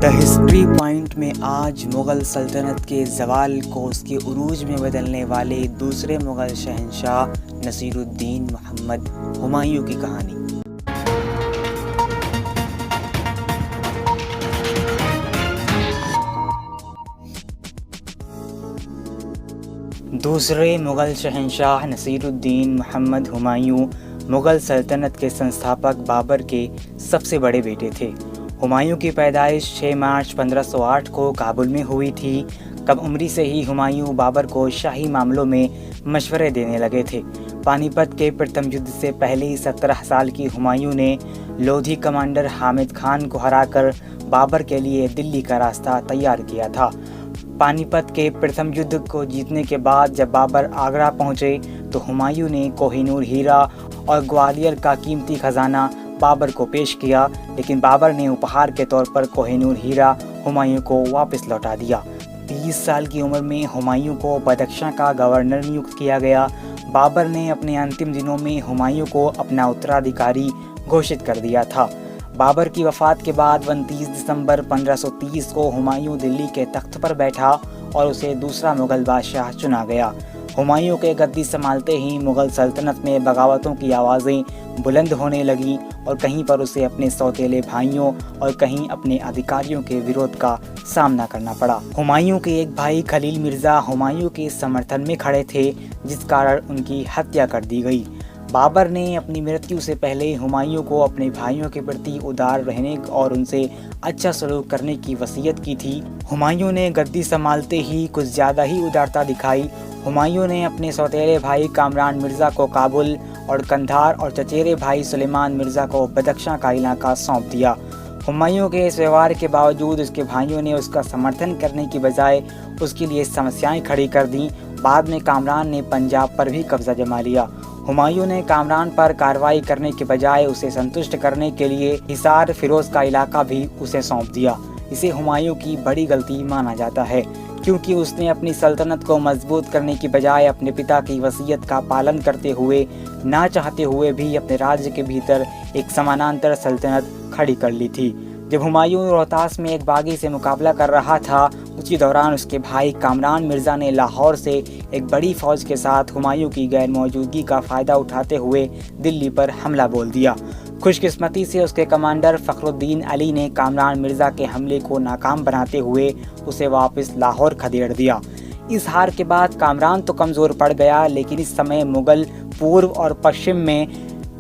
The history point में आज मुग़ल सल्तनत के ज़वाल को उसके उरूज में बदलने वाले दूसरे मुग़ल शहंशाह नसीरुद्दीन मोहम्मद हुमायूं की कहानी। दूसरे मुग़ल शहंशाह नसीरुद्दीन मोहम्मद हुमायूं मुग़ल सल्तनत के संस्थापक बाबर के सबसे बड़े बेटे थे। हुमायूं की पैदाइश 6 मार्च 1508 को काबुल में हुई थी। कम उम्री से ही हुमायूं बाबर को शाही मामलों में मशवरे देने लगे थे। पानीपत के प्रथम युद्ध से पहले ही 17 साल की हुमायूं ने लोधी कमांडर हामिद खान को हराकर बाबर के लिए दिल्ली का रास्ता तैयार किया था। पानीपत के प्रथम युद्ध को जीतने के बाद जब बाबर आगरा पहुंचे तो हुमायूं ने कोहिनूर हीरा और ग्वालियर का कीमती खजाना बाबर को पेश किया, लेकिन बाबर ने उपहार के तौर पर कोहिनूर हीरा हुमायूं को वापस लौटा दिया। 30 साल की उम्र में हुमायूं को बदख्शां का गवर्नर नियुक्त किया गया। बाबर ने अपने अंतिम दिनों में हुमायूं को अपना उत्तराधिकारी घोषित कर दिया था। बाबर की वफ़ात के बाद 29 दिसंबर 1530 को हुमायूं दिल्ली के तख्त पर बैठा और उसे दूसरा मुग़ल बादशाह चुना गया। हुमायूं के गद्दी संभालते ही मुग़ल सल्तनत में बगावतों की आवाज़ें बुलंद होने लगी और कहीं पर उसे अपने सौतेले भाइयों और कहीं अपने अधिकारियों के विरोध का सामना करना पड़ा। हुमायूं के एक भाई खलील मिर्ज़ा हुमायूं के समर्थन में खड़े थे, जिस कारण उनकी हत्या कर दी गई। बाबर ने अपनी मृत्यु से पहले हुमायूं को अपने भाइयों के प्रति उदार रहने और उनसे अच्छा सलूक करने की वसीयत की थी। हुमायूं ने गद्दी संभालते ही कुछ ज़्यादा ही उदारता दिखाई। हुमायूं ने अपने सौतेले भाई कामरान मिर्ज़ा को काबुल और कंधार और चचेरे भाई सुलेमान मिर्ज़ा को बदख्शां का इलाका सौंप दिया। हुमायूं के इस व्यवहार के बावजूद उसके भाइयों ने उसका समर्थन करने की बजाय उसके लिए समस्याएं खड़ी कर दी। बाद में कामरान ने पंजाब पर भी कब्जा जमा लिया। हुमायूं ने कामरान पर कार्रवाई करने के बजाय उसे संतुष्ट करने के लिए हिसार फिरोज का इलाका भी उसे सौंप दिया। इसे हुमायूं की बड़ी गलती माना जाता है, क्योंकि उसने अपनी सल्तनत को मजबूत करने की बजाय अपने पिता की वसीयत का पालन करते हुए ना चाहते हुए भी अपने राज्य के भीतर एक समानांतर सल्तनत खड़ी कर ली थी। जब हुमायूं रोहतास में एक बागी से मुकाबला कर रहा था, उसी दौरान उसके भाई कामरान मिर्ज़ा ने लाहौर से एक बड़ी फौज के साथ हुमायूं की गैर मौजूदगी का फ़ायदा उठाते हुए दिल्ली पर हमला बोल दिया। खुशकिस्मती से उसके कमांडर फ़खरुद्दीन अली ने कामरान मिर्ज़ा के हमले को नाकाम बनाते हुए उसे वापस लाहौर खदेड़ दिया। इस हार के बाद कामरान तो कमज़ोर पड़ गया, लेकिन इस समय मुग़ल पूर्व और पश्चिम में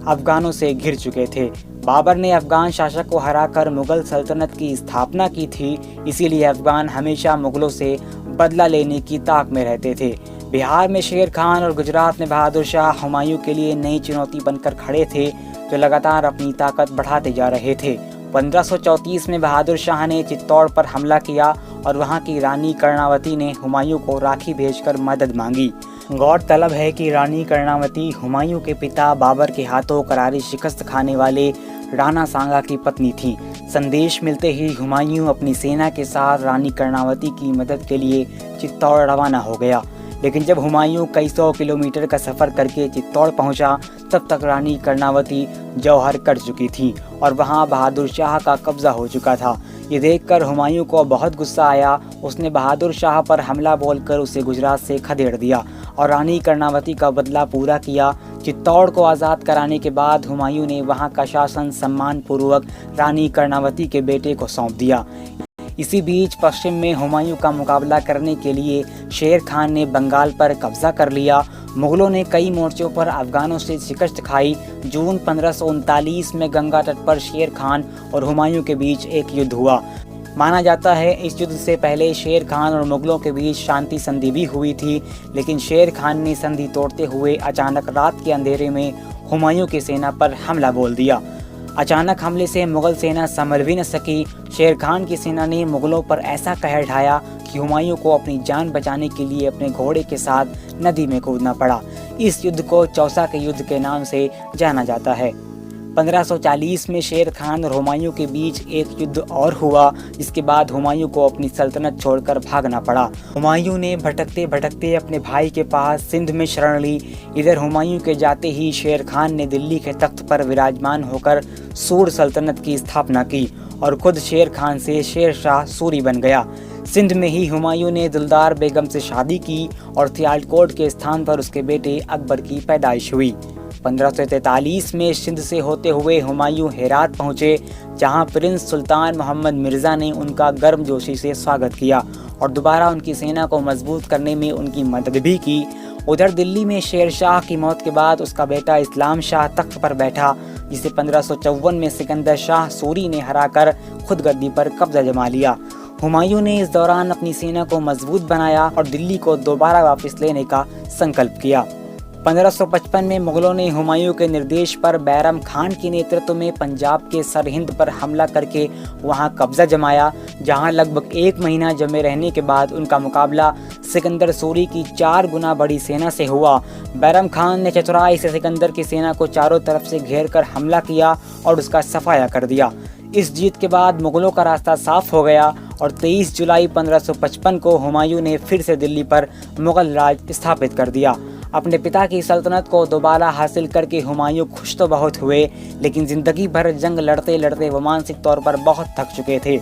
अफ़गानों से घिर चुके थे। बाबर ने अफ़गान शासक को हराकर मुग़ल सल्तनत की स्थापना की थी, इसीलिए अफ़गान हमेशा मुग़लों से बदला लेने की ताक में रहते थे। बिहार में शेर खान और गुजरात में बहादुर शाह हुमायूं के लिए नई चुनौती बनकर खड़े थे, जो लगातार अपनी ताकत बढ़ाते जा रहे थे। 1534 में बहादुर शाह ने चित्तौड़ पर हमला किया और वहां की रानी कर्णावती ने हुमायूं को राखी भेजकर मदद मांगी। गौरतलब है कि रानी कर्णावती हुमायूं के पिता बाबर के हाथों करारी शिकस्त खाने वाले राणा सांगा की पत्नी थी। संदेश मिलते ही हुमायूं अपनी सेना के साथ रानी कर्णावती की मदद के लिए चित्तौड़ रवाना हो गया, लेकिन जब हुमायूं कई 100 किलोमीटर का सफ़र करके चित्तौड़ पहुंचा, तब तक रानी कर्णावती जौहर कर चुकी थी और वहां बहादुर शाह का कब्जा हो चुका था। ये देखकर हुमायूं को बहुत गुस्सा आया। उसने बहादुर शाह पर हमला बोलकर उसे गुजरात से खदेड़ दिया और रानी कर्णावती का बदला पूरा किया। चित्तौड़ को आज़ाद कराने के बाद हुमायूं ने वहां का शासन सम्मानपूर्वक रानी कर्णावती के बेटे को सौंप दिया। इसी बीच पश्चिम में हुमायूं का मुकाबला करने के लिए शेर खान ने बंगाल पर कब्जा कर लिया। मुग़लों ने कई मोर्चों पर अफ़गानों से शिकस्त खाई। जून 1539 में गंगा तट पर शेर खान और हुमायूं के बीच एक युद्ध हुआ। माना जाता है इस युद्ध से पहले शेर खान और मुग़लों के बीच शांति संधि भी हुई थी, लेकिन शेर खान ने संधि तोड़ते हुए अचानक रात के अंधेरे में हुमायूं की सेना पर हमला बोल दिया। अचानक हमले से मुग़ल सेना संभल भी न सकी। शेर खान की सेना ने मुग़लों पर ऐसा कहर ढाया कि हुमायूं को अपनी जान बचाने के लिए अपने घोड़े के साथ नदी में कूदना पड़ा। इस युद्ध को चौसा के युद्ध के नाम से जाना जाता है। 1540 में शेर खान और हुमायूं के बीच एक युद्ध और हुआ, जिसके बाद हुमायूं को अपनी सल्तनत छोड़कर भागना पड़ा। हुमायूं ने भटकते भटकते अपने भाई के पास सिंध में शरण ली। इधर हुमायूं के जाते ही शेर खान ने दिल्ली के तख्त पर विराजमान होकर सूर सल्तनत की स्थापना की और खुद शेर खान से शेर शाह सूरी बन गया। सिंध में ही हुमायूं ने दिलदार बेगम से शादी की और सियालकोट के स्थान पर उसके बेटे अकबर की पैदाइश हुई। 1543 में सिंध से होते हुए हुमायूं हेरात पहुंचे, जहां प्रिंस सुल्तान मोहम्मद मिर्ज़ा ने उनका गर्मजोशी से स्वागत किया और दोबारा उनकी सेना को मजबूत करने में उनकी मदद भी की। उधर दिल्ली में शेर शाह की मौत के बाद उसका बेटा इस्लाम शाह तख्त पर बैठा, जिसे 1554 में सिकंदर शाह सूरी ने हराकर खुद गद्दी पर कब्जा जमा लिया। हुमायूं ने इस दौरान अपनी सेना को मजबूत बनाया और दिल्ली को दोबारा वापस लेने का संकल्प किया। 1555 में मुगलों ने हुमायूं के निर्देश पर बैरम खान के नेतृत्व में पंजाब के सरहिंद पर हमला करके वहां कब्जा जमाया, जहां लगभग 1 महीना जमे रहने के बाद उनका मुकाबला सिकंदर सूरी की 4 गुना बड़ी सेना से हुआ। बैरम खान ने चतुराई से सिकंदर की सेना को चारों तरफ से घेर कर हमला किया और उसका सफाया कर दिया। इस जीत के बाद मुगलों का रास्ता साफ हो गया और 23 जुलाई 1555 को हुमायूं ने फिर से दिल्ली पर मुगल राज स्थापित कर दिया। अपने पिता की सल्तनत को दोबारा हासिल करके हुमायूं खुश तो बहुत हुए, लेकिन ज़िंदगी भर जंग लड़ते लड़ते वो मानसिक तौर पर बहुत थक चुके थे।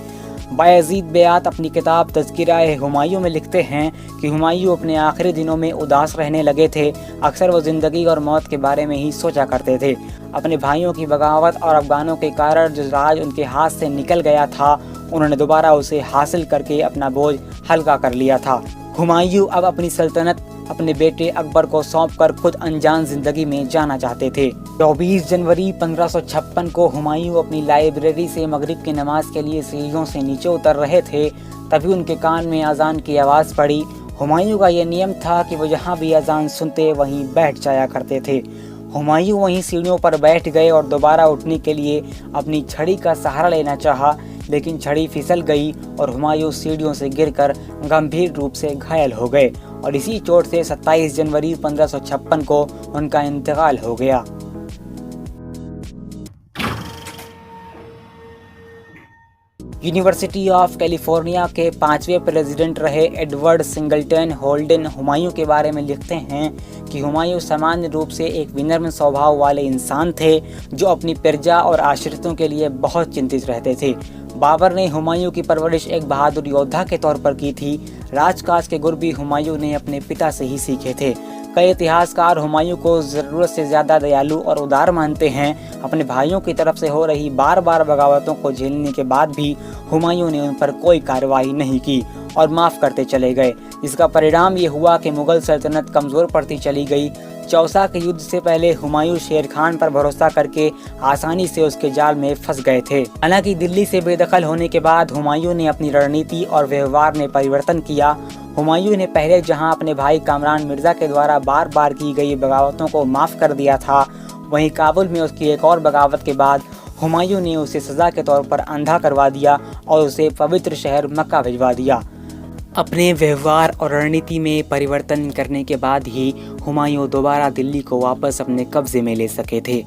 बायज़ीद बेआत अपनी किताब तज़किरा-ए-हुमायूं में लिखते हैं कि हुमायूं अपने आखिरी दिनों में उदास रहने लगे थे। अक्सर वो ज़िंदगी और मौत के बारे में ही सोचा करते थे। अपने भाइयों की बगावत और अफगानों के कारण जो राज उनके हाथ से निकल गया था, उन्होंने दोबारा उसे हासिल करके अपना बोझ हल्का कर लिया था। हुमायूं अब अपनी सल्तनत अपने बेटे अकबर को सौंपकर खुद अनजान जिंदगी में जाना चाहते थे। 24 जनवरी 1556 को हुमायूं अपनी लाइब्रेरी से मगरिब की नमाज के लिए सीढ़ियों से नीचे उतर रहे थे, तभी उनके कान में अजान की आवाज़ पड़ी। हुमायूं का यह नियम था कि वो जहाँ भी अजान सुनते वहीं बैठ जाया करते थे। हुमायूं वहीं सीढ़ियों पर बैठ गए और दोबारा उठने के लिए अपनी छड़ी का सहारा लेना चाहा, लेकिन छड़ी फिसल गई और हुमायूं सीढ़ियों से गिरकर गंभीर रूप से घायल हो गए और इसी चोट से 27 जनवरी 1556 को उनका इंतकाल हो गया। यूनिवर्सिटी ऑफ कैलिफोर्निया के 5वें प्रेसिडेंट रहे एडवर्ड सिंगलटन होल्डन हुमायूं के बारे में लिखते हैं कि हुमायूं सामान्य रूप से एक विनम्र स्वभाव वाले इंसान थे, जो अपनी प्रजा और आश्रितों के लिए बहुत चिंतित रहते थे। बाबर ने हुमायूं की परवरिश एक बहादुर योद्धा के तौर पर की थी। राजकाज के गुर भी हुमायूं ने अपने पिता से ही सीखे थे। कई इतिहासकार हुमायूं को ज़रूरत से ज़्यादा दयालु और उदार मानते हैं। अपने भाइयों की तरफ से हो रही बार बार बगावतों को झेलने के बाद भी हुमायूं ने उन पर कोई कार्रवाई नहीं की और माफ़ करते चले गए। इसका परिणाम ये हुआ कि मुग़ल सल्तनत कमज़ोर पड़ती चली गई। चौसा के युद्ध से पहले हुमायूं शेर खान पर भरोसा करके आसानी से उसके जाल में फंस गए थे। हालांकि दिल्ली से बेदखल होने के बाद हुमायूं ने अपनी रणनीति और व्यवहार में परिवर्तन किया। हुमायूं ने पहले जहां अपने भाई कामरान मिर्ज़ा के द्वारा बार बार की गई बगावतों को माफ़ कर दिया था, वहीं काबुल में उसकी एक और बगावत के बाद हुमायूं ने उसे सज़ा के तौर पर अंधा करवा दिया और उसे पवित्र शहर मक्का भिजवा दिया। अपने व्यवहार और रणनीति में परिवर्तन करने के बाद ही हुमायूं दोबारा दिल्ली को वापस अपने कब्जे में ले सके थे।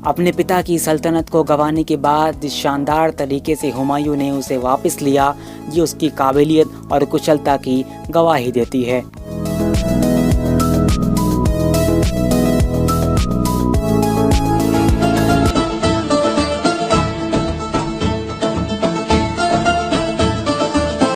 अपने पिता की सल्तनत को गंवाने के बाद जिस शानदार तरीके से हुमायूं ने उसे वापस लिया, ये उसकी काबिलियत और कुशलता की गवाही देती है।